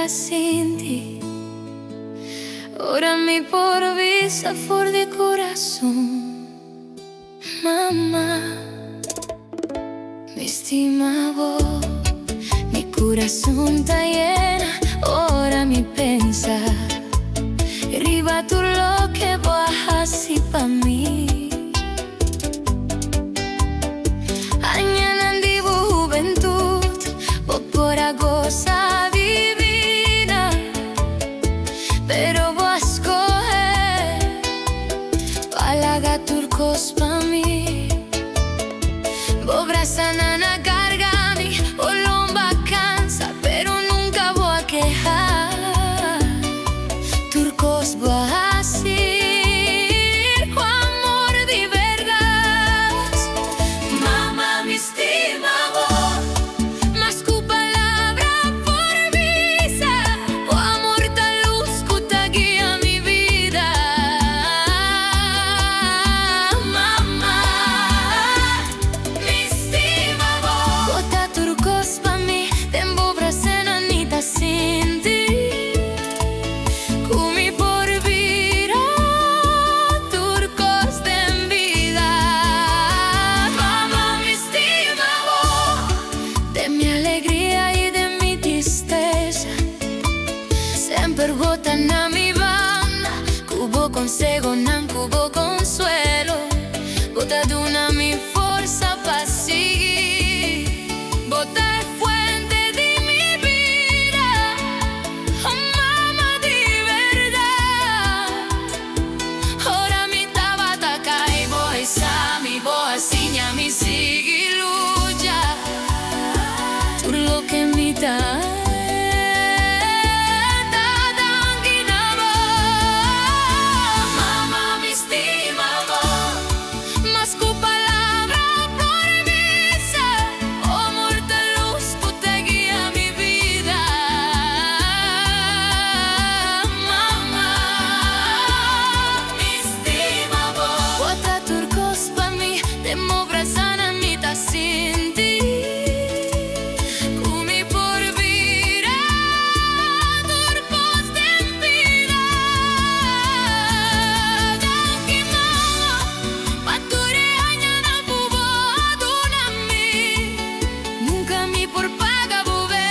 sinti. Ora mi porvisa fuori di corazón. Mamá, mi stimavo, mi corazón está llena. Ora mi pensa, arriba tú lo que vas así pa' mí. Añanan dibu juventud, por goza divina, pero voy a escoger palaga turcos pa' mí. Bobraza nana cargami, olomba cansa, pero nunca voy a quejar. Turcos voy a decir con amor de verdad. Mamá, mi estima vos, más que palabra por visa, o amor ta luz que te guía mi vida. Mamá, mi estima vos, bota turcos pa' mí, te embobras en anita sin ti. Cumi por vida, turcos de vida. Mamá, mi estima vos, de mi alegría y de mi tristeza, siempre botan a mi banda. Cubo consejo, nan cubo consuelo, bota de una mi fuerza pa' seguir. Bota es fuente de mi vida, oh mamá de verdad. Ora mi tabata cae, voy sami, voy signa mi sigue lucha. Por lo que mi da. Mamá, mi estima vos, más que palabra por misa, oh morta luz que te guía mi vida. Mamá, mi estima vos, bota turcos pa' mí, te movras sana mitad sin ti. Cumi por vida, turcos de vida. Danki mama, pature añana cubo adunami. Nunca mi por paga bube,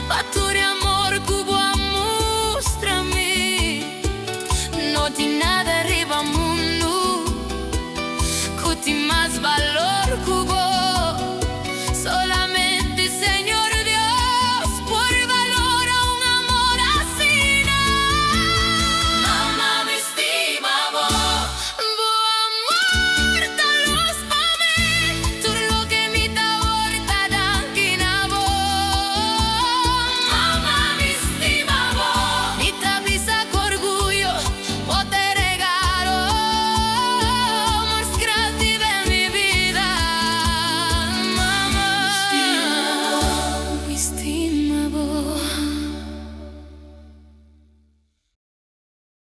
pature amor cubo amustrami. No ti nada arriba mundo, cuti más valor cubo.